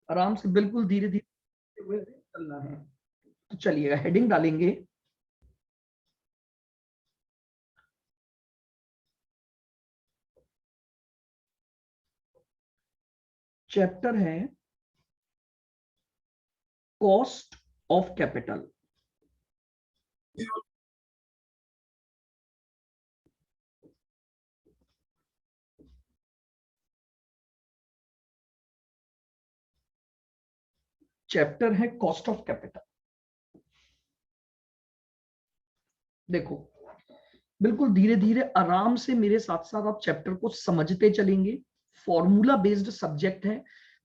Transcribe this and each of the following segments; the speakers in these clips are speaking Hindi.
आराम से, बिल्कुल धीरे धीरे चलना है। तो चलिएगा, हेडिंग डालेंगे चैप्टर है कॉस्ट ऑफ कैपिटल। चैप्टर है कॉस्ट ऑफ कैपिटल। देखो, बिल्कुल धीरे धीरे आराम से मेरे साथ साथ आप चैप्टर को समझते चलेंगे। फॉर्मूला बेस्ड सब्जेक्ट है,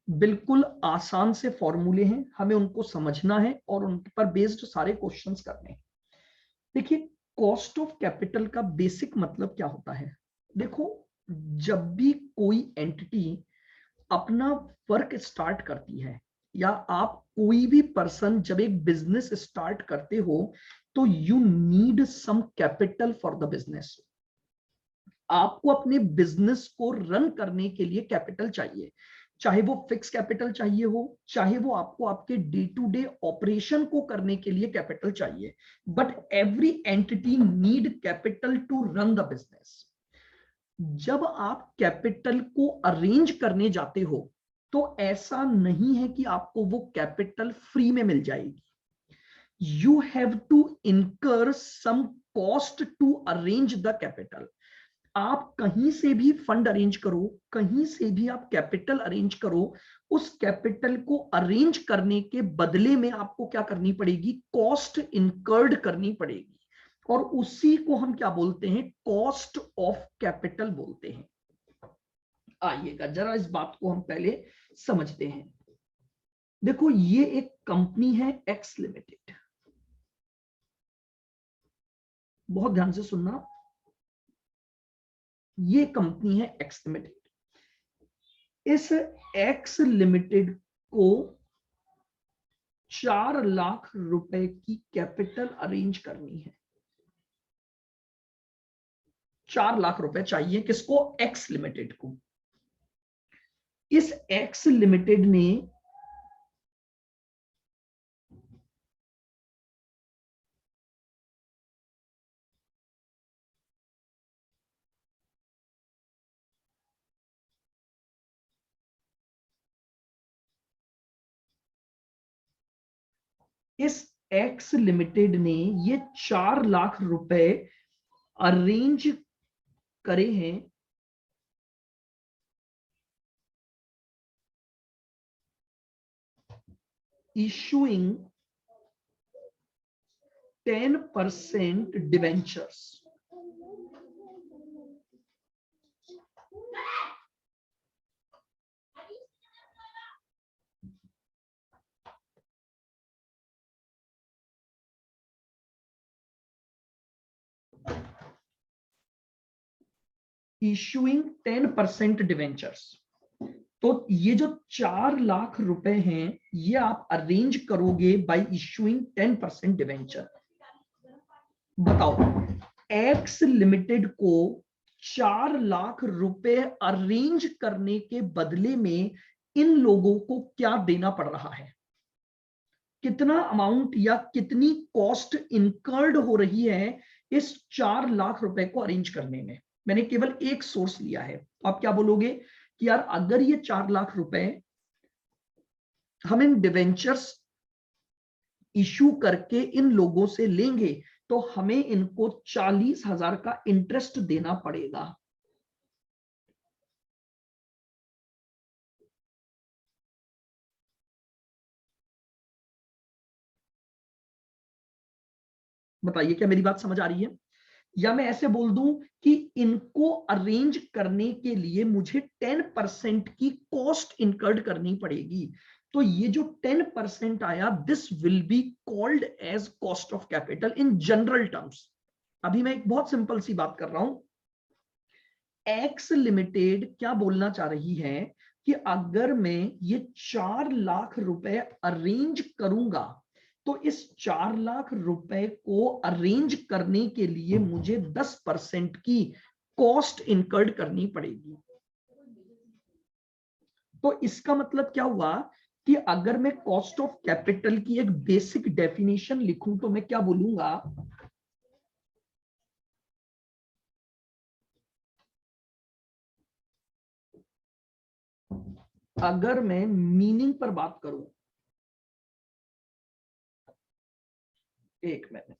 बिल्कुल आसान से फॉर्मूले हैं, हमें उनको समझना है और उन पर बेस्ड सारे क्वेश्चंस करने हैं। देखिए, कॉस्ट ऑफ कैपिटल का बेसिक मतलब क्या होता है। देखो, जब भी कोई एंटिटी अपना वर्क स्टार्ट करती है, या आप कोई भी पर्सन जब एक बिजनेस स्टार्ट करते हो, तो you need some capital for the business. आपको अपने बिजनेस को रन करने के लिए कैपिटल चाहिए, चाहे वो फिक्स कैपिटल चाहिए हो, चाहे वो आपको आपके डे टू डे ऑपरेशन को करने के लिए कैपिटल चाहिए, but every entity need capital to run the business. जब आप कैपिटल को अरेंज करने जाते हो, तो ऐसा नहीं है कि आपको वो कैपिटल फ्री में मिल जाएगी। You have to incur some cost to arrange the capital. आप कहीं से भी फंड अरेंज करो, कहीं से भी आप कैपिटल अरेंज करो, उस कैपिटल को अरेंज करने के बदले में आपको क्या करनी पड़ेगी, कॉस्ट इनकर्ड करनी पड़ेगी। और उसी को हम क्या बोलते हैं, कॉस्ट ऑफ कैपिटल बोलते हैं। आइएगा जरा इस बात को हम पहले समझते हैं। देखो, ये एक कंपनी है एक्स लिमिटेड, बहुत ध्यान से सुनना। ये कंपनी है एक्स लिमिटेड। इस एक्स लिमिटेड को 4 लाख रुपए की कैपिटल अरेंज करनी है। 4 लाख रुपए चाहिए किसको, एक्स लिमिटेड को। इस एक्स लिमिटेड ने ये 4 लाख रुपए अरेंज करे हैं इशूइंग 10% डिवेंचर्स। Issuing 10% debentures. तो ये जो 4 लाख रुपए हैं, ये आप अरेंज करोगे बाय इशूइंग 10% डिवेंचर। बताओ, एक्स लिमिटेड को 4 लाख रुपए अरेंज करने के बदले में इन लोगों को क्या देना पड़ रहा है, कितना अमाउंट या कितनी कॉस्ट इनकर्ड हो रही है इस 4 लाख रुपए को अरेंज करने में। मैंने केवल एक सोर्स लिया है। आप क्या बोलोगे कि यार, अगर ये 4 लाख रुपए हम इन डिवेंचर्स इशू करके इन लोगों से लेंगे, तो हमें इनको 40,000 का इंटरेस्ट देना पड़ेगा। बताइए, क्या मेरी बात समझ आ रही है? या मैं ऐसे बोल दूं कि इनको अरेंज करने के लिए मुझे 10% की कॉस्ट इनकर्ड करनी पड़ेगी। तो ये जो 10% आया, this will be called as cost of capital in general terms. अभी मैं एक बहुत सिंपल सी बात कर रहा हूं। एक्स लिमिटेड क्या बोलना चाह रही है कि अगर मैं ये 4 लाख रुपए अरेंज करूंगा, तो इस 4 लाख रुपए को अरेंज करने के लिए मुझे 10% की कॉस्ट इनकर्ड करनी पड़ेगी। तो इसका मतलब क्या हुआ कि अगर मैं कॉस्ट ऑफ कैपिटल की एक बेसिक डेफिनेशन लिखूं तो मैं क्या बोलूंगा, अगर मैं मीनिंग पर बात करूं, एक मिनट,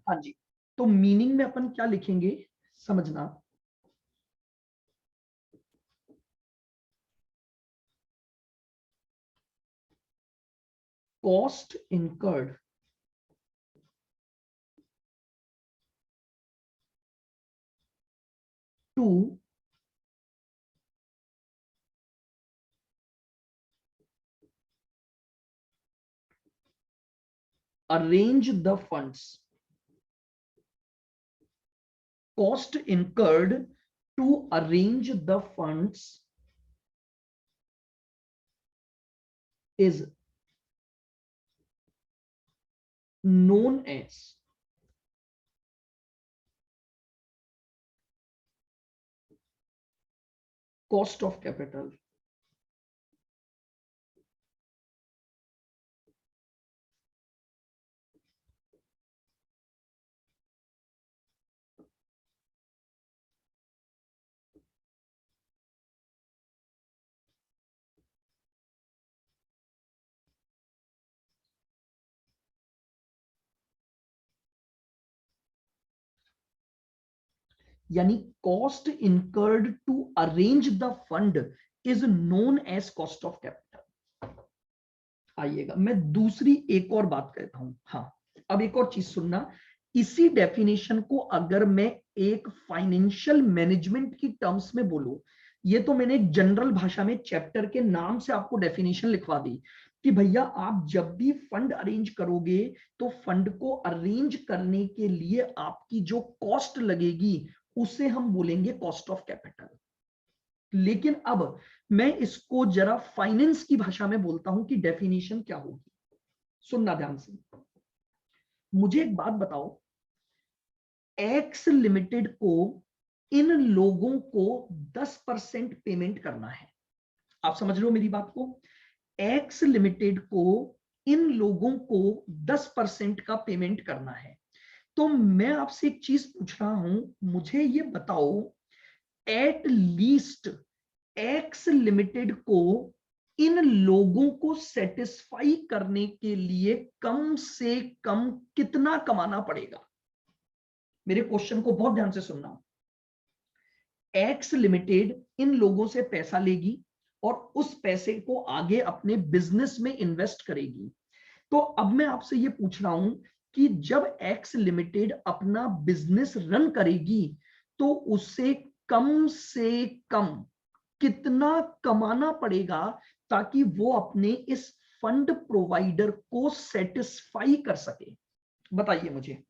हाँ जी, तो मीनिंग में अपन क्या लिखेंगे समझना, cost incurred to arrange the funds, cost incurred to arrange the funds is known as cost of capital. यानी cost incurred to arrange the fund is known as cost of capital. आइएगा मैं दूसरी एक और बात कहता हूं, हाँ अब एक और चीज सुनना, इसी डेफिनेशन को अगर मैं एक फाइनेंशियल मैनेजमेंट की टर्म्स में बोलूं, ये तो मैंने एक जनरल भाषा में चैप्टर के नाम से आपको डेफिनेशन लिखवा दी कि भैया आप जब भी फंड अरेंज करोगे तो फंड को अरेंज करने के लिए आपकी जो कॉस्ट लगेगी उसे हम बोलेंगे कॉस्ट ऑफ कैपिटल। लेकिन अब मैं इसको जरा फाइनेंस की भाषा में बोलता हूं कि डेफिनेशन क्या होगी, सुनना ध्यान से। मुझे एक बात बताओ, एक्स लिमिटेड को इन लोगों को 10% पेमेंट करना है, आप समझ रहे हो मेरी बात को, एक्स लिमिटेड को इन लोगों को 10% का पेमेंट करना है। तो मैं आपसे एक चीज पूछ रहा हूं, मुझे ये बताओ एट लीस्ट एक्स लिमिटेड को इन लोगों को सेटिस्फाई करने के लिए कम से कम कितना कमाना पड़ेगा? मेरे क्वेश्चन को बहुत ध्यान से सुनना। एक्स लिमिटेड इन लोगों से पैसा लेगी और उस पैसे को आगे अपने बिजनेस में इन्वेस्ट करेगी। तो अब मैं आपसे ये पूछ रहा हूं कि जब एक्स लिमिटेड अपना बिजनेस रन करेगी तो उसे कम से कम कितना कमाना पड़ेगा ताकि वो अपने इस फंड प्रोवाइडर को सेटिस्फाई कर सके? बताइए मुझे,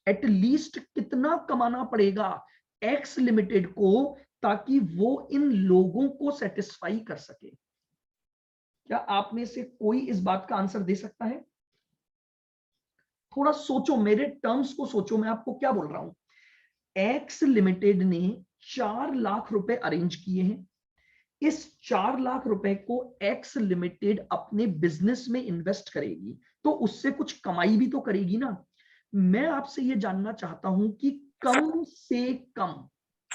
एटलीस्ट कितना कमाना पड़ेगा एक्स लिमिटेड को ताकि वो इन लोगों को सेटिस्फाई कर सके? क्या आप में से कोई इस बात का आंसर दे सकता है? थोड़ा सोचो, मेरे टर्म्स को सोचो, मैं आपको क्या बोल रहा हूं। एक्स लिमिटेड ने 4 लाख रुपए अरेंज किए हैं, इस 4 लाख रुपए को एक्स लिमिटेड अपने बिजनेस में इन्वेस्ट करेगी तो उससे कुछ कमाई भी तो करेगी ना। मैं आपसे ये जानना चाहता हूं कि कम से कम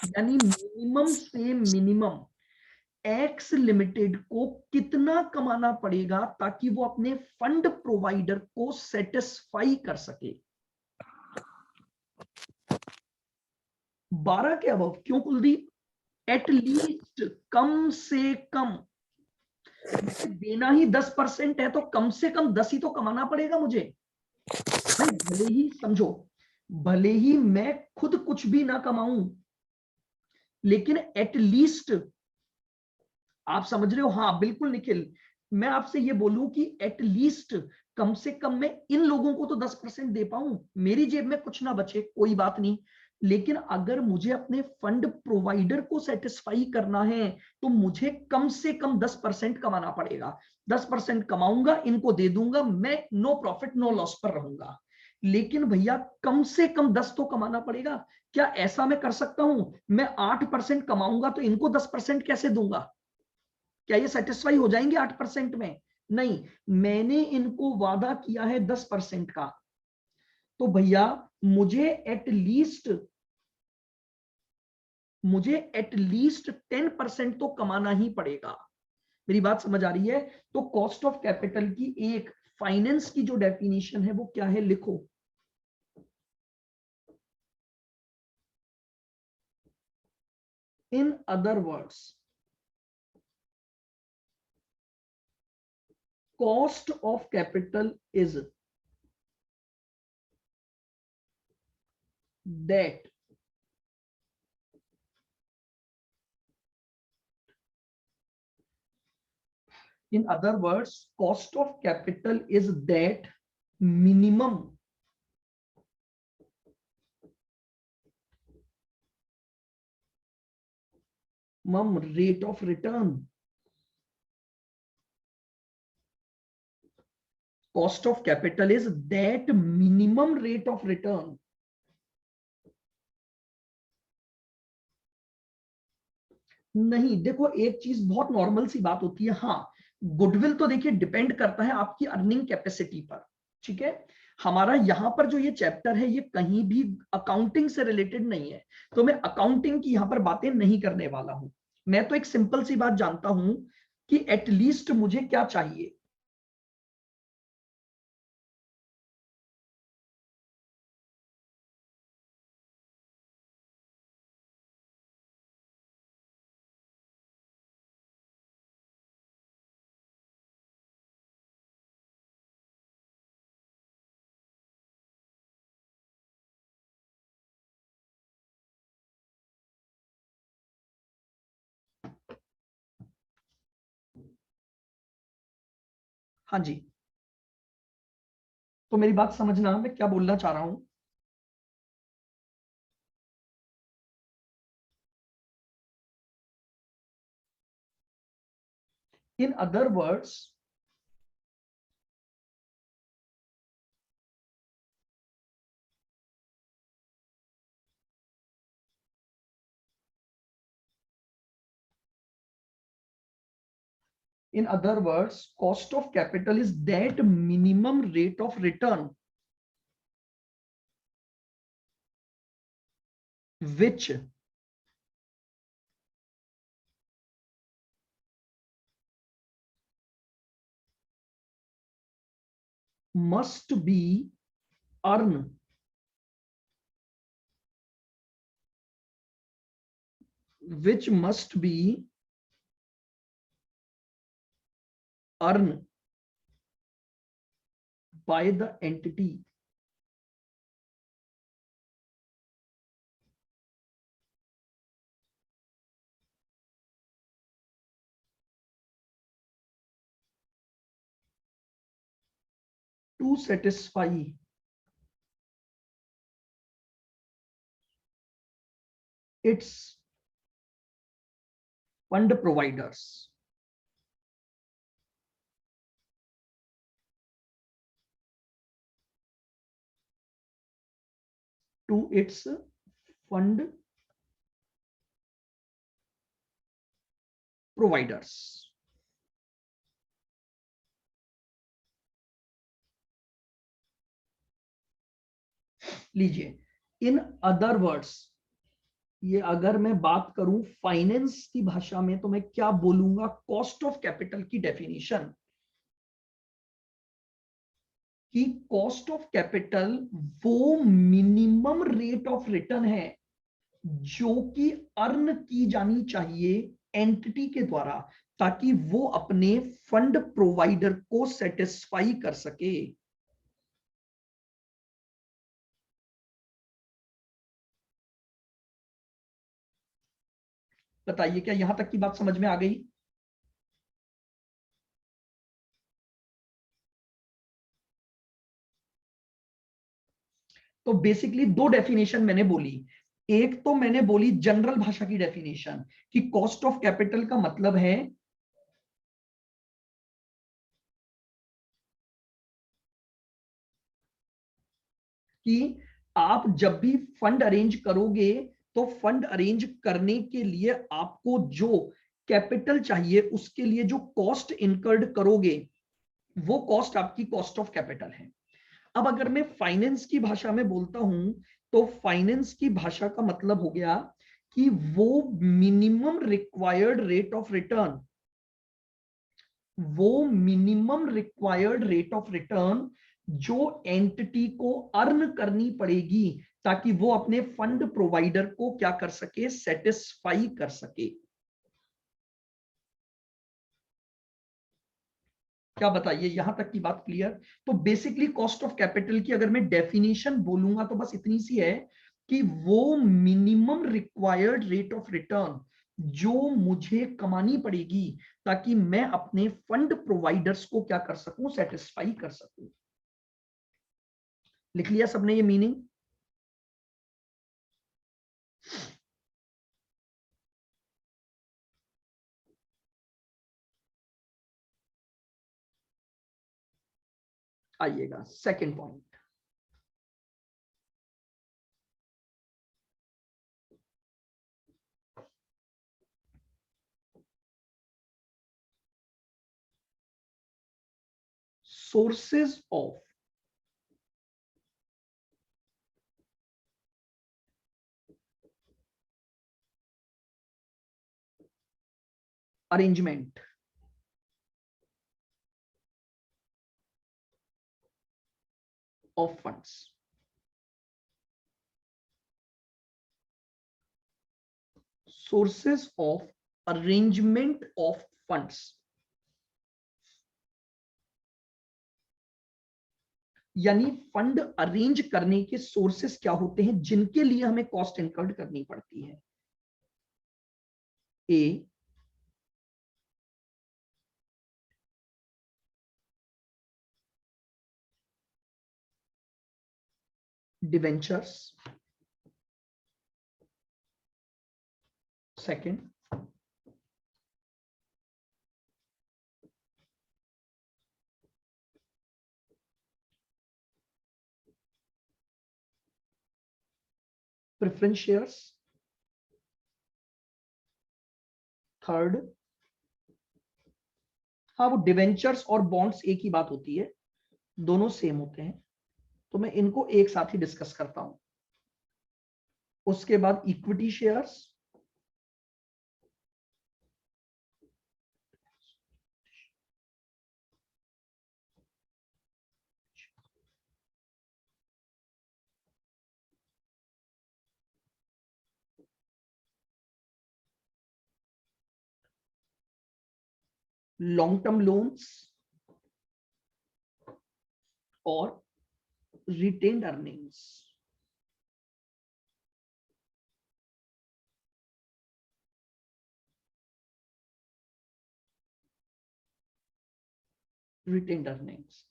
यानी मिनिमम से मिनिमम एक्स लिमिटेड को कितना कमाना पड़ेगा ताकि वो अपने फंड प्रोवाइडर को सेटिस्फाई कर सके। 12 के अबव क्यों कुलदीप? एटलीस्ट कम से कम मुझे देना ही 10% है तो कम से कम 10 ही तो कमाना पड़ेगा मुझे भाई। भले ही समझो, भले ही मैं खुद कुछ भी ना कमाऊं, लेकिन एटलीस्ट आप समझ रहे हो। हाँ बिल्कुल निखिल, मैं आपसे ये बोलूं कि एटलीस्ट कम से कम मैं इन लोगों को तो 10% दे पाऊं, मेरी जेब में कुछ ना बचे कोई बात नहीं, लेकिन अगर मुझे अपने फंड प्रोवाइडर को सेटिस्फाई करना है तो मुझे कम से कम 10% कमाना पड़ेगा। 10% कमाऊंगा, इनको दे दूंगा, मैं नो प्रॉफिट नो लॉस पर रहूंगा। लेकिन भैया कम से कम 10 तो कमाना पड़ेगा। क्या ऐसा मैं कर सकता हूं? मैं 8% कमाऊंगा तो इनको 10% कैसे दूंगा? क्या ये सेटिस्फाई हो जाएंगे 8% में? नहीं, मैंने इनको वादा किया है 10% का, तो भैया मुझे एटलीस्ट मुझे एटलीस्ट 10% तो कमाना ही पड़ेगा। मेरी बात समझ आ रही है? तो कॉस्ट ऑफ कैपिटल की एक फाइनेंस की जो डेफिनेशन है वो क्या है, लिखो। In other words, cost of capital is that in other words cost of capital is that minimum rate of return. Cost of capital is that minimum rate of return. नहीं, देखो एक चीज बहुत नॉर्मल सी बात होती है। हाँ, गुडविल तो देखिए डिपेंड करता है आपकी अर्निंग कैपेसिटी पर, ठीक है। हमारा यहाँ पर जो ये चैप्टर है ये कहीं भी अकाउंटिंग से रिलेटेड नहीं है, तो मैं अकाउंटिंग की यहाँ पर बातें नहीं करने वाला हूं। मैं तो एक सिंपल सी बात जानता हूं कि एटलीस्ट मुझे क्या चाहिए। हाँ जी, तो मेरी बात समझना, मैं क्या बोलना चाह रहा हूं। In other words, cost of capital is that minimum rate of return which must be earned which must be earned by the entity to satisfy its fund providers. To its fund providers. लीजिए, इन अदर वर्ड्स, ये अगर मैं बात करूं फाइनेंस की भाषा में तो मैं क्या बोलूंगा? कॉस्ट ऑफ कैपिटल की डेफिनेशन, कि कॉस्ट ऑफ कैपिटल वो मिनिमम रेट ऑफ रिटर्न है जो कि अर्न की जानी चाहिए एंटिटी के द्वारा, ताकि वो अपने फंड प्रोवाइडर को सेटिस्फाई कर सके। बताइए, क्या यहां तक की बात समझ में आ गई? तो बेसिकली दो डेफिनेशन मैंने बोली। एक तो मैंने बोली जनरल भाषा की डेफिनेशन, कि कॉस्ट ऑफ कैपिटल का मतलब है कि आप जब भी फंड अरेंज करोगे तो फंड अरेंज करने के लिए आपको जो कैपिटल चाहिए उसके लिए जो कॉस्ट इनकर्ड करोगे वो कॉस्ट आपकी कॉस्ट ऑफ कैपिटल है। अब अगर मैं फाइनेंस की भाषा में बोलता हूं तो फाइनेंस की भाषा का मतलब हो गया कि वो minimum required rate of return, वो minimum required rate of return जो एंटिटी को अर्न करनी पड़ेगी ताकि वो अपने फंड प्रोवाइडर को क्या कर सके? सेटिस्फाई कर सके। क्या बताइए, यहां तक की बात क्लियर? तो बेसिकली कॉस्ट ऑफ कैपिटल की अगर मैं डेफिनेशन बोलूंगा तो बस इतनी सी है कि वो minimum required rate of return जो मुझे कमानी पड़ेगी ताकि मैं अपने फंड प्रोवाइडर्स को क्या कर सकूं? सेटिस्फाई कर सकूं। लिख लिया सबने ये मीनिंग? आइएगा second point. Sources of arrangement of funds. Sources of arrangement of funds, यानी फंड अरेंज करने के सोर्सेस क्या होते हैं जिनके लिए हमें कॉस्ट इनकर्ड करनी पड़ती है? A, debentures. Second, preference shares. Third, हाँ वो डिवेंचर्स और बॉन्ड्स एक ही बात होती है, दोनों सेम होते हैं, तो मैं इनको एक साथ ही डिस्कस करता हूं। उसके बाद equity shares, long term loans और रिटेन्ड अर्निंग्स। रिटेन्ड अर्निंग्स,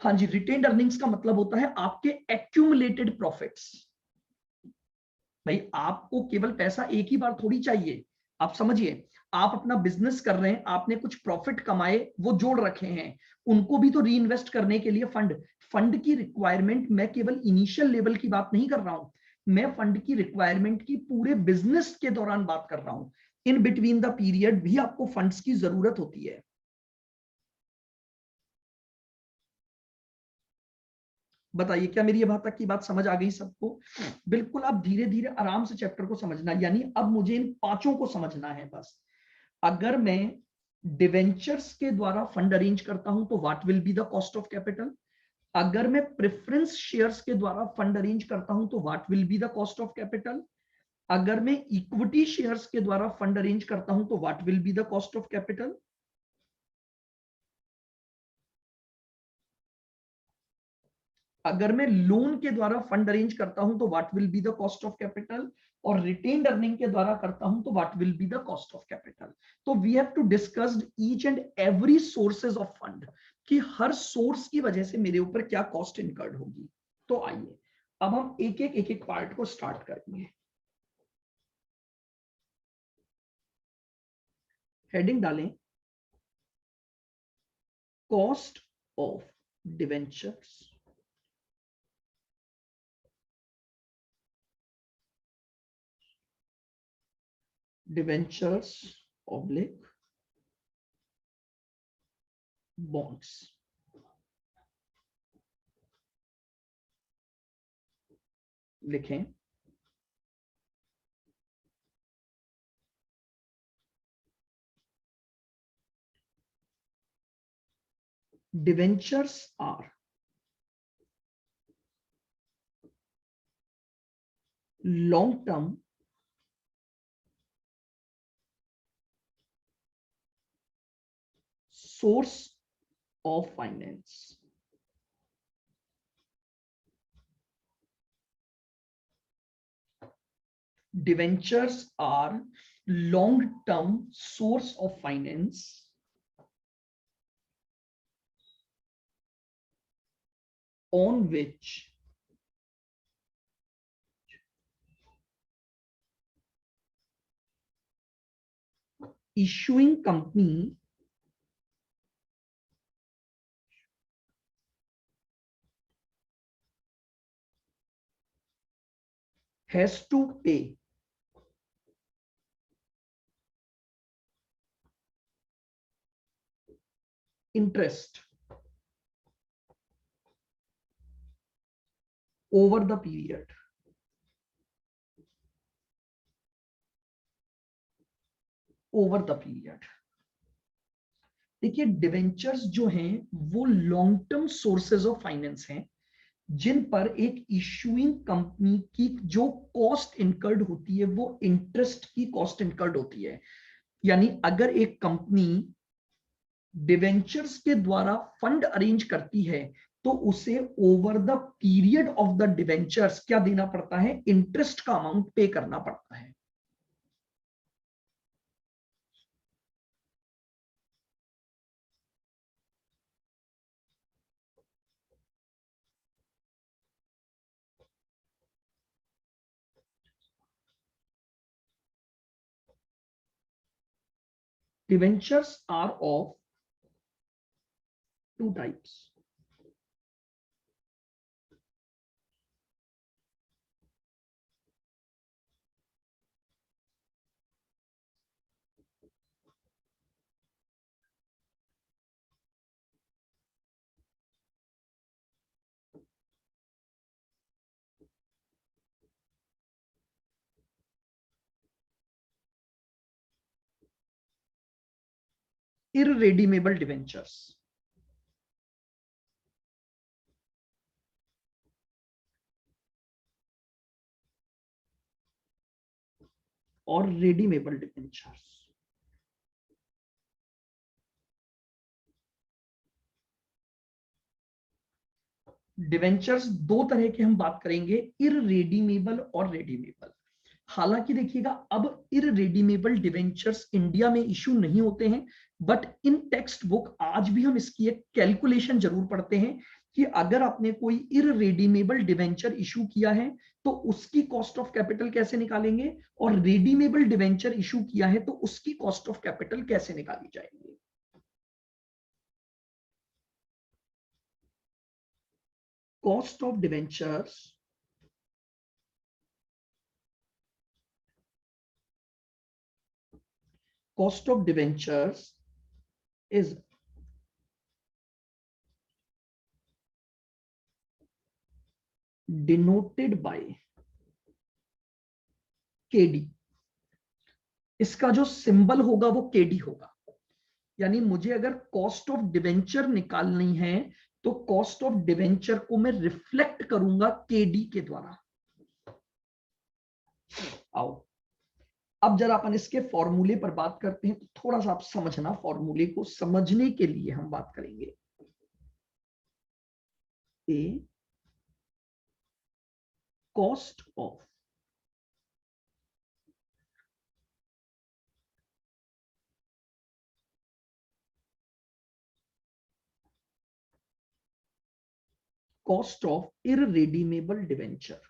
हाँ जी, रिटेन्ड अर्निंग्स का मतलब होता है आपके एक्यूमुलेटेड प्रॉफिट्स। भाई आपको केवल पैसा एक ही बार थोड़ी चाहिए, आप समझिए, आप अपना बिजनेस कर रहे हैं, आपने कुछ प्रॉफिट कमाए वो जोड़ रखे हैं, उनको भी तो री इन्वेस्ट करने के लिए फंड, फंड की रिक्वायरमेंट मैं केवल इनिशियल लेवल की बात नहीं कर रहा हूं, मैं फंड की रिक्वायरमेंट की पूरे बिजनेस के दौरान बात कर रहा हूं। इन बिटवीन द पीरियड भी आपको फंड्स की जरूरत होती है। बताइए क्या मेरी ये बात तक की बात समझ आ गई सबको? बिल्कुल, आप धीरे धीरे आराम से चैप्टर को समझना, यानी अब मुझे इन पांचों को समझना है बस। अगर मैं डिवेंचर्स के द्वारा फंड अरेंज करता हूं तो what will be the cost of capital. अगर मैं प्रेफरेंस शेयर्स के द्वारा फंड अरेंज करता हूं तो what will be the cost of capital. अगर मैं इक्विटी शेयर्स के द्वारा फंड अरेंज करता हूं तो what will be the cost of capital. अगर मैं लोन के द्वारा फंड अरेंज करता हूं तो what will be the cost of capital. और रिटेन्ड अर्निंग के द्वारा करता हूं तो what will be the cost of capital. तो we have to discussed each and every sources of fund, कि हर सोर्स की वजह से मेरे ऊपर क्या कॉस्ट इनकर्ड होगी। तो आइए अब हम एक एक पार्ट को स्टार्ट करेंगे। हेडिंग डालें, cost of debentures. Debentures oblique bonds. लिखें, debentures are long term source of finance. Debentures are long term source of finance on which issuing company has to pay interest over the period. Over the period. देखिए, डिवेंचर्स जो हैं वो long term sources of finance हैं, जिन पर एक इशूइंग कंपनी की जो कॉस्ट इनकर्ड होती है वो इंटरेस्ट की कॉस्ट इनकर्ड होती है। यानी अगर एक कंपनी डिवेंचर्स के द्वारा फंड अरेंज करती है तो उसे over the period of the debentures क्या देना पड़ता है, इंटरेस्ट का अमाउंट पे करना पड़ता है। Debentures are of two types. Irredeemable debentures और रेडीमेबल डिवेंचर्स। डिवेंचर्स दो तरह के हम बात करेंगे, इररेडीमेबल और रेडीमेबल। हालांकि देखिएगा, अब इररेडीमेबल डिवेंचर्स इंडिया में इशू नहीं होते हैं, बट इन टेक्स्ट बुक आज भी हम इसकी एक कैलकुलेशन जरूर पढ़ते हैं कि अगर आपने कोई इररेडीमेबल डिवेंचर इशू किया है तो उसकी कॉस्ट ऑफ कैपिटल कैसे निकालेंगे, और रेडीमेबल डिवेंचर इशू किया है तो उसकी कॉस्ट ऑफ कैपिटल कैसे निकाली जाएगी। Cost of debentures cost of debentures is denoted by KD. इसका जो सिंबल होगा वो KD होगा। यानी मुझे अगर कॉस्ट ऑफ डिवेंचर निकालनी है तो कॉस्ट ऑफ डिवेंचर को मैं रिफ्लेक्ट करूंगा KD के द्वारा। आओ अब जरा अपन इसके फॉर्मूले पर बात करते हैं, तो थोड़ा सा आप समझना, फॉर्मूले को समझने के लिए हम बात करेंगे। A cost of irredeemable debenture.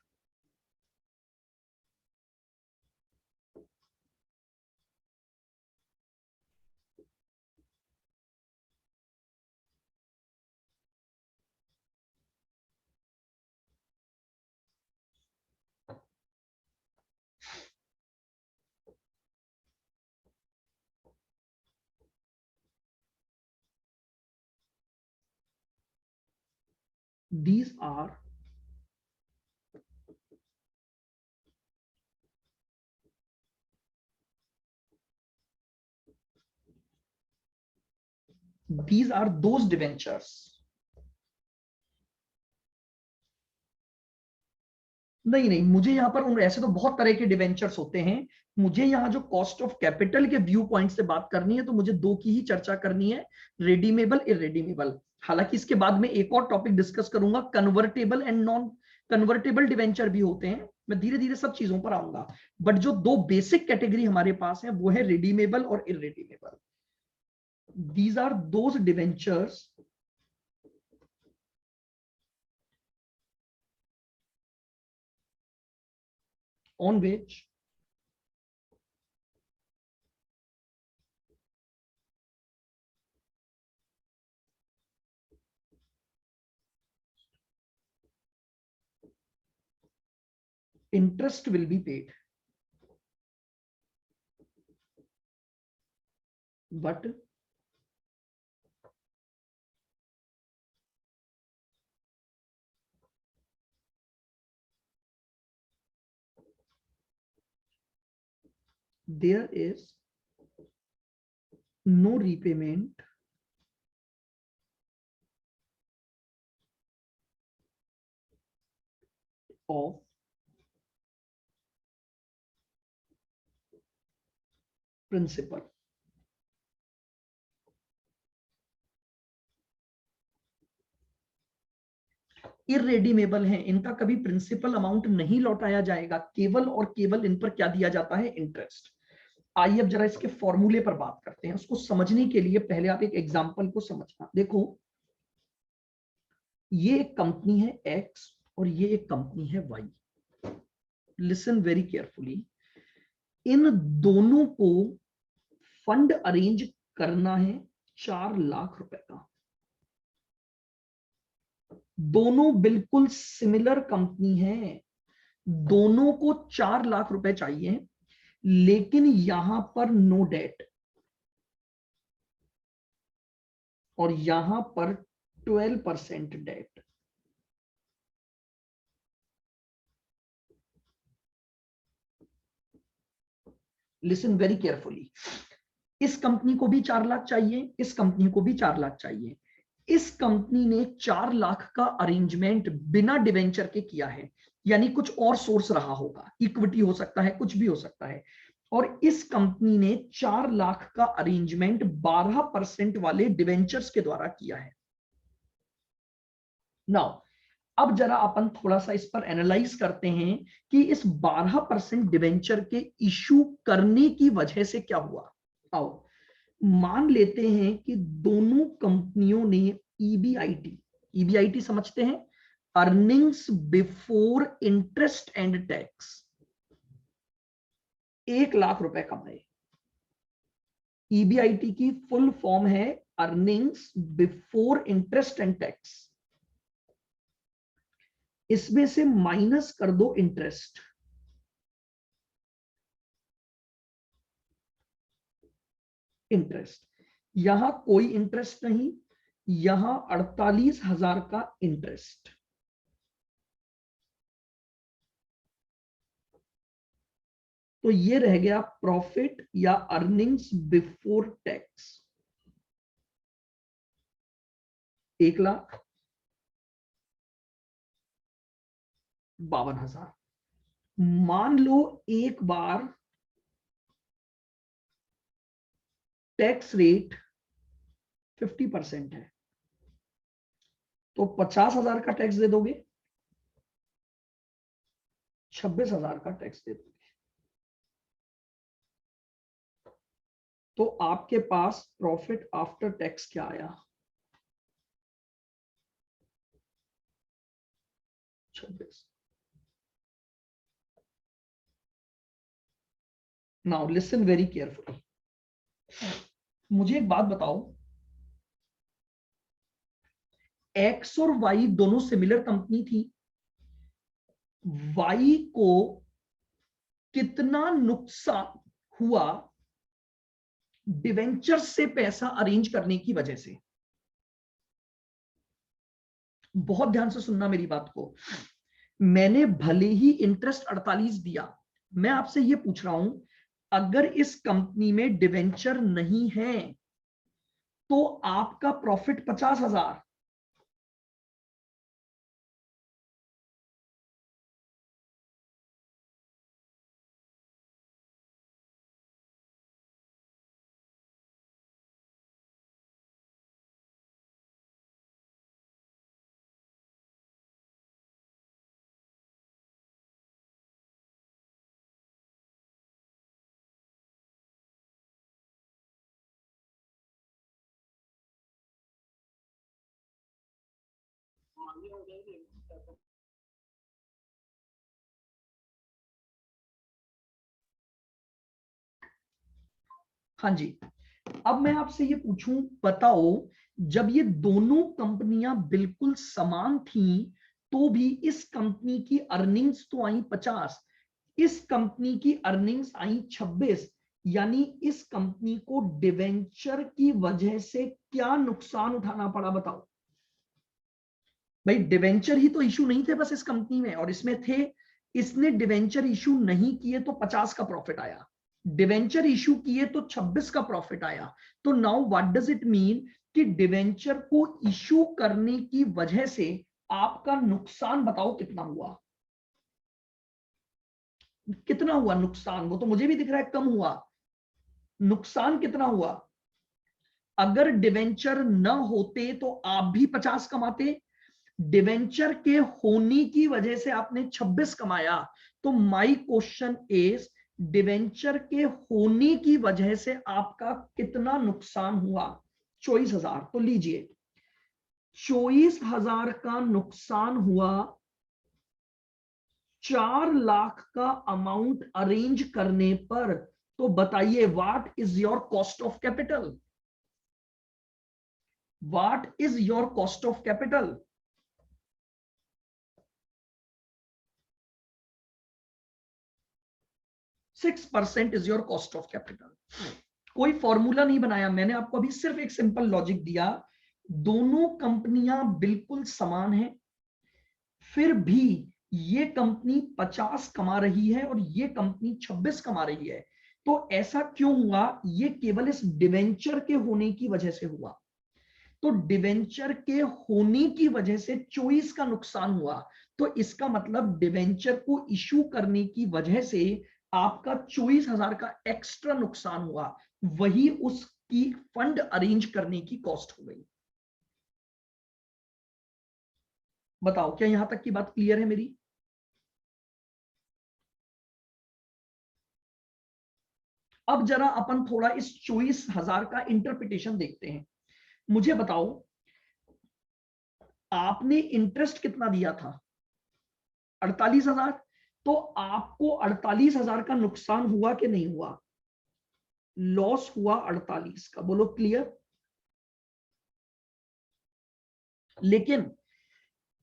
These are those debentures। नहीं नहीं, मुझे यहां पर ऐसे तो बहुत तरह के डिवेंचर्स होते हैं, मुझे यहाँ जो कॉस्ट ऑफ कैपिटल के व्यू पॉइंट से बात करनी है तो मुझे दो की ही चर्चा करनी है, रेडीमेबल, इरेडीमेबल। हालांकि इसके बाद में एक और टॉपिक डिस्कस करूंगा, convertible and non convertible debenture भी होते हैं। मैं धीरे धीरे सब चीजों पर आऊंगा, बट जो दो बेसिक कैटेगरी हमारे पास है वो है रेडीमेबल और irredeemable. These are those debentures on which interest will be paid, but there is no repayment of principal। Irredeemable हैं, इनका कभी प्रिंसिपल अमाउंट नहीं लौटाया जाएगा, केवल और केवल इन पर क्या दिया जाता है, इंटरेस्ट। आइए अब जरा इसके फॉर्मूले पर बात करते हैं। उसको समझने के लिए पहले आप एक एग्जांपल को समझना। देखो, ये एक कंपनी है एक्स और ये एक कंपनी है वाई। लिसन वेरी केयरफुली, इन दोनों को फंड अरेंज करना है 4 लाख रुपए का। दोनों बिल्कुल सिमिलर कंपनी है, दोनों को 4 लाख रुपए चाहिए, लेकिन यहां पर नो डेट और यहां पर 12% डेट। लिसन वेरी केयरफुली, इस कंपनी को भी 4 लाख चाहिए, इस कंपनी को भी 4 लाख चाहिए। इस कंपनी ने 4 लाख का अरेंजमेंट बिना डिवेंचर के किया है, यानी कुछ और सोर्स रहा होगा, इक्विटी हो सकता है, कुछ भी हो सकता है। और इस कंपनी ने 4 लाख का अरेंजमेंट 12% वाले डिवेंचर्स के द्वारा किया है। नाउ अब जरा अपन थोड़ा सा इस पर एनालाइज करते हैं कि इस 12% डिवेंचर के इशू करने की वजह से क्या हुआ। आओ मान लेते हैं कि दोनों कंपनियों ने ईबीआईटी समझते हैं, earnings before interest and tax, 1 lakh रुपए कमाए। ईबीआईटी की फुल फॉर्म है earnings before interest and tax. इसमें से माइनस कर दो इंटरेस्ट, इंटरेस्ट। यहां कोई इंटरेस्ट नहीं, यहां 48,000 का इंटरेस्ट। तो ये रह गया प्रॉफिट या अर्निंग्स बिफोर टैक्स, 1,52,000। मान लो एक बार टैक्स रेट 50% है, तो 50,000 का टैक्स दे दोगे, 26,000 का टैक्स दे दोगे, तो आपके पास प्रॉफिट आफ्टर टैक्स क्या आया? 26। Now listen very carefully. मुझे एक बात बताओ, एक्स और वाई दोनों सिमिलर कंपनी थी, वाई को कितना नुकसान हुआ डिवेंचर से पैसा अरेंज करने की वजह से? बहुत ध्यान से सुनना मेरी बात को। मैंने भले ही इंटरेस्ट 48 दिया, मैं आपसे यह पूछ रहा हूं, अगर इस कंपनी में डिवेंचर नहीं है तो आपका प्रॉफिट 50,000। हाँ जी, अब मैं आपसे ये पूछूं, बताओ, जब ये दोनों कंपनियां बिल्कुल समान थीं, तो भी इस कंपनी की अर्निंग्स तो आई 50, इस कंपनी की अर्निंग्स आई 26, यानी इस कंपनी को डिवेंचर की वजह से क्या नुकसान उठाना पड़ा? बताओ भाई, डिवेंचर ही तो इशू नहीं थे बस इस कंपनी में, और इसमें थे। इसने डिवेंचर इशू नहीं किए तो 50 का प्रॉफिट आया, डिवेंचर इशू किए तो 26 का प्रॉफिट आया। तो now what does it mean कि डिवेंचर को इशू करने की वजह से आपका नुकसान बताओ कितना हुआ? कितना हुआ नुकसान? वो तो मुझे भी दिख रहा है कम हुआ, नुकसान कितना हुआ? अगर डिवेंचर न होते तो आप भी 50 कमाते, डिवेंचर के होने की वजह से आपने 26 कमाया। तो माय क्वेश्चन इज, डिवेंचर के होने की वजह से आपका कितना नुकसान हुआ? 24,000। तो लीजिए, 24,000 का नुकसान हुआ, 4 लाख का अमाउंट अरेंज करने पर। तो बताइए, what is your cost of capital? What is your cost of capital? 6% is your cost of capital. कोई फॉर्मूला नहीं बनाया मैंने, आपको अभी सिर्फ एक सिंपल लॉजिक दिया। दोनों कंपनियां बिल्कुल समान हैं, फिर भी ये कंपनी 50 कमा रही है और ये कंपनी 26 कमा रही है। तो ऐसा क्यों हुआ? ये केवल इस डिवेंचर के होने की वजह से हुआ। तो डिवेंचर के होने की वजह से 24 का नुकसान हुआ। तो इसका मतलब डिवेंचर को इशू करने की वजह से आपका 24,000 का एक्स्ट्रा नुकसान हुआ, वही उसकी फंड अरेंज करने की कॉस्ट हो गई। बताओ, क्या यहां तक की बात क्लियर है मेरी? अब जरा अपन थोड़ा इस 24,000 का इंटरप्रिटेशन देखते हैं। मुझे बताओ, आपने इंटरेस्ट कितना दिया था? 48,000। तो आपको 48,000 का नुकसान हुआ कि नहीं हुआ? लॉस हुआ 48 का, बोलो क्लियर। लेकिन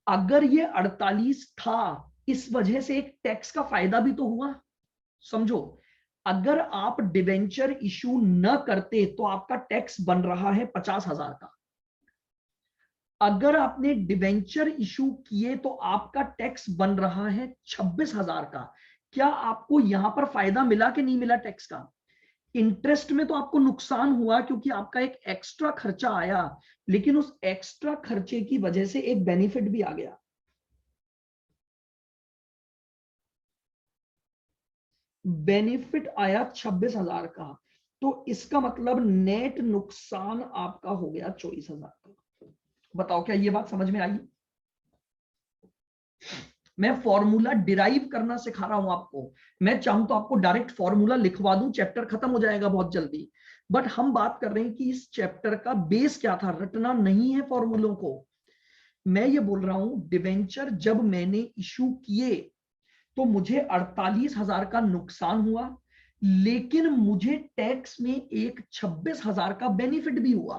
अगर ये 48 था, इस वजह से एक टैक्स का फायदा भी तो हुआ। समझो, अगर आप डिवेंचर इशू न करते तो आपका टैक्स बन रहा है 50,000 का। अगर आपने डिवेंचर इशू किए तो आपका टैक्स बन रहा है 26,000 का। क्या आपको यहां पर फायदा मिला कि नहीं मिला टैक्स का? इंटरेस्ट में तो आपको नुकसान हुआ क्योंकि आपका एक एक्स्ट्रा खर्चा आया, लेकिन उस एक्स्ट्रा खर्चे की वजह से एक बेनिफिट भी आ गया। बेनिफिट आया 26,000 का, तो इसका मतलब नेट नुकसान आपका हो गया 24,000 का। बताओ क्या ये बात समझ में आई? मैं फॉर्मूला डिराइव करना सिखा रहा हूं आपको। मैं चाहूं तो आपको डायरेक्ट फॉर्मूला लिखवा दूं, चैप्टर खत्म हो जाएगा बहुत जल्दी। बट हम बात कर रहे हैं कि इस चैप्टर का बेस क्या था, रटना नहीं है फॉर्मूलों को। मैं ये बोल रहा हूं डिवेंचर जब मैंने इशू किए तो मुझे 48,000 का नुकसान हुआ, लेकिन मुझे टैक्स में एक 26,000 का बेनिफिट भी हुआ।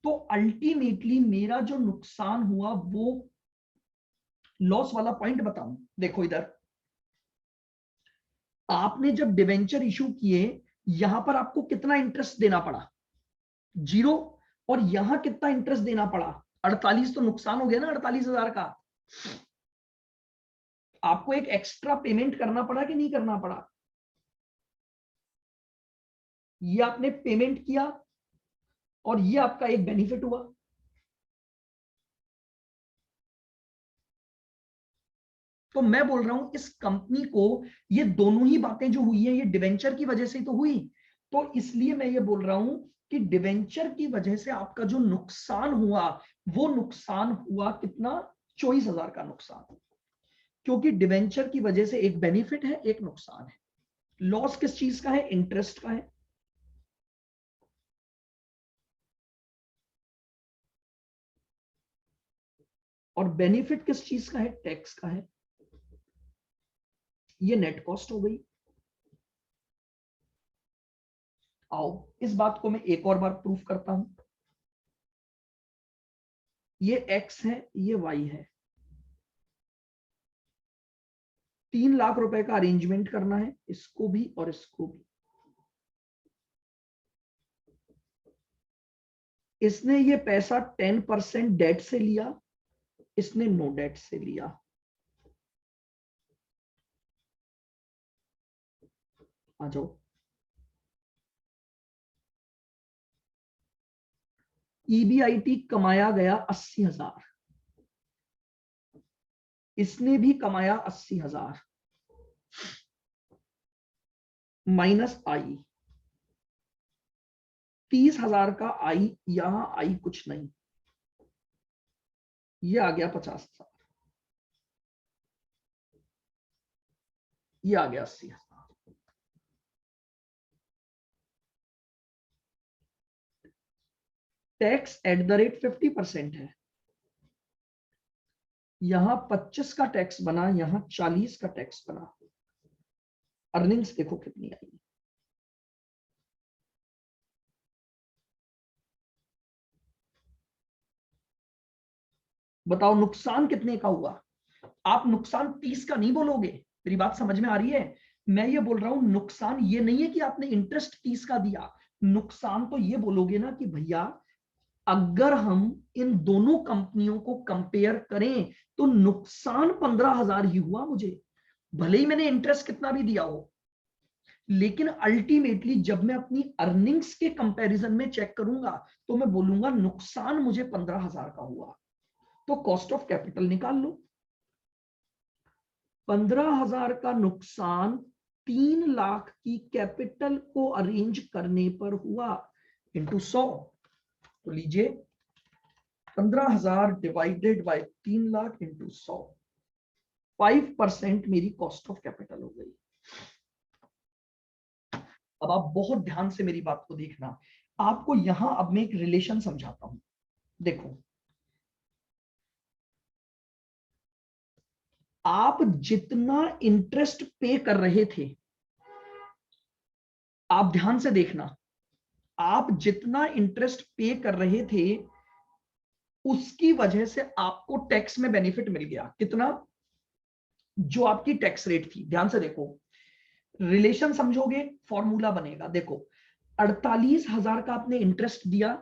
तो अल्टीमेटली मेरा जो नुकसान हुआ वो लॉस वाला पॉइंट बताऊं। देखो इधर आपने जब डिवेंचर इशू किए, यहां पर आपको कितना इंटरेस्ट देना पड़ा? 0। और यहां कितना इंटरेस्ट देना पड़ा? 48। तो नुकसान हो गया ना 48,000 का। आपको एक एक्स्ट्रा पेमेंट करना पड़ा कि नहीं करना पड़ा? ये आपने पेमेंट किया और ये आपका एक बेनिफिट हुआ। तो मैं बोल रहा हूं इस कंपनी को ये दोनों ही बातें जो हुई है ये डिवेंचर की वजह से तो हुई। तो इसलिए मैं ये बोल रहा हूं कि डिवेंचर की वजह से आपका जो नुकसान हुआ वो नुकसान हुआ कितना? 24,000 का नुकसान। क्योंकि डिवेंचर की वजह से एक बेनिफिट है, एक नुकसान है। लॉस किस चीज का है? इंटरेस्ट का है। और बेनिफिट किस चीज का है? टैक्स का है। ये नेट कॉस्ट हो गई। आओ इस बात को मैं एक और बार प्रूफ करता हूं। ये एक्स है, ये वाई है। 3 लाख रुपए का अरेंजमेंट करना है, इसको भी और इसको भी। इसने ये पैसा 10% डेट से लिया, इसने नो डेट से लिया। आ जाओ। ईबीआईटी कमाया गया 80,000, इसने भी कमाया 80,000 माइनस आई 30,000 का आई। यहां आई कुछ नहीं, ये आ गया 50,000, ये आ गया 80,000। टैक्स एट द रेट 50% है। यहां 25 का टैक्स बना, यहां 40 का टैक्स बना। अर्निंग्स देखो कितनी आई। बताओ नुकसान कितने का हुआ? आप नुकसान 30 का नहीं बोलोगे। मेरी बात समझ में आ रही है? मैं ये बोल रहा हूं नुकसान ये नहीं है कि आपने इंटरेस्ट 30 का दिया। नुकसान तो ये बोलोगे ना कि भैया अगर हम इन दोनों कंपनियों को कंपेयर करें तो नुकसान 15,000 ही हुआ मुझे, भले ही मैंने इंटरेस्ट कितना भी दिया हो। लेकिन अल्टीमेटली जब मैं अपनी अर्निंग्स के कंपैरिजन में चेक करूंगा तो मैं बोलूंगा नुकसान मुझे 15,000 का हुआ। तो कॉस्ट ऑफ कैपिटल निकाल लो। 15,000 का नुकसान 3 लाख की कैपिटल को अरेंज करने पर हुआ इंटू 100। तो लीजिए 15,000 डिवाइडेड बाय 3 लाख इंटू 100, 5% मेरी कॉस्ट ऑफ कैपिटल हो गई। अब आप बहुत ध्यान से मेरी बात को देखना। आपको यहां अब मैं एक रिलेशन समझाता हूं। देखो आप जितना इंटरेस्ट पे कर रहे थे, आप ध्यान से देखना, आप जितना इंटरेस्ट पे कर रहे थे उसकी वजह से आपको टैक्स में बेनिफिट मिल गया। कितना? जो आपकी टैक्स रेट थी, ध्यान से देखो, रिलेशन समझोगे, फॉर्मूला बनेगा। देखो 48,000 का आपने इंटरेस्ट दिया,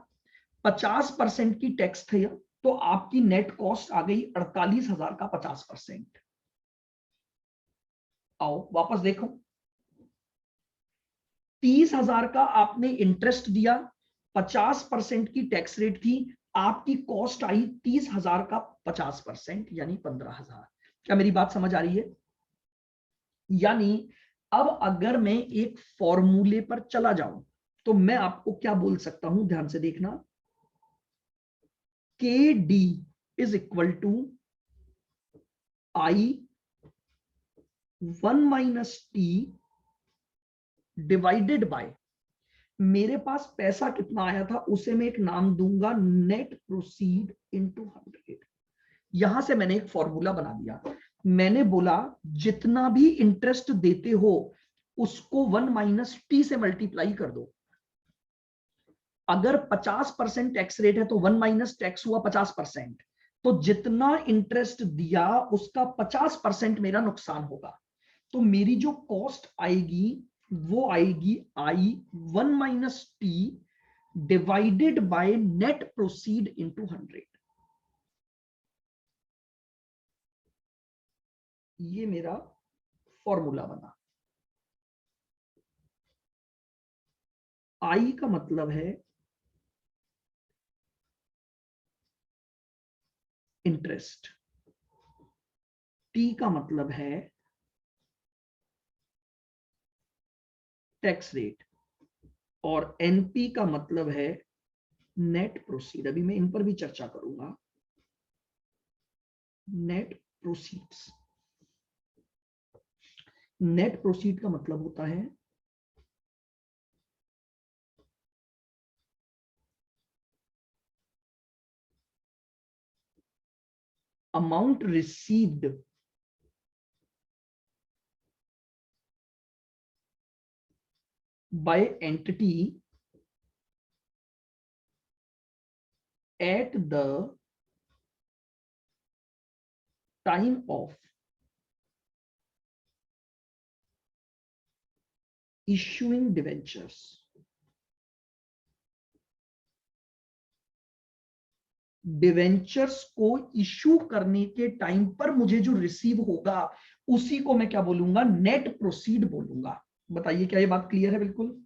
50% की टैक्स थी, तो आपकी नेट कॉस्ट आ गई 48,000 का 50%। आओ वापस देखो, 30,000 का आपने इंटरेस्ट दिया, 50% की टैक्स रेट थी, आपकी कॉस्ट आई 30,000 का 50%, यानी 15,000। क्या मेरी बात समझ आ रही है? यानी अब अगर मैं एक फॉर्मूले पर चला जाऊं तो मैं आपको क्या बोल सकता हूं, ध्यान से देखना। K D is equal to I 1 - T divided by, मेरे पास पैसा कितना आया था उसे मैं एक नाम दूंगा नेट प्रोसीड इनटू 100। यहां से मैंने एक फॉर्मूला बना दिया। मैंने बोला जितना भी इंटरेस्ट देते हो उसको 1 - टी से मल्टीप्लाई कर दो। अगर 50% टैक्स रेट है तो 1 - टैक्स हुआ 50%, तो जितना इंटरेस्ट दिया उसका 50% मेरा नुकसान होगा। तो मेरी जो कॉस्ट आएगी वो आएगी आई 1 - T divided by net proceed into 100। ये मेरा फॉर्मूला बना। आई का मतलब है इंटरेस्ट, टी का मतलब है टैक्स रेट, और एनपी का मतलब है नेट प्रोसीड। अभी मैं इन पर भी चर्चा करूंगा। नेट प्रोसीड्स, नेट प्रोसीड का मतलब होता है amount received by entity at the time of issuing debentures. Debentures को इश्यू करने के टाइम पर मुझे जो रिसीव होगा उसी को मैं क्या बोलूंगा, नेट प्रोसीड बोलूंगा। बताइए क्या ये बात क्लियर है? बिल्कुल।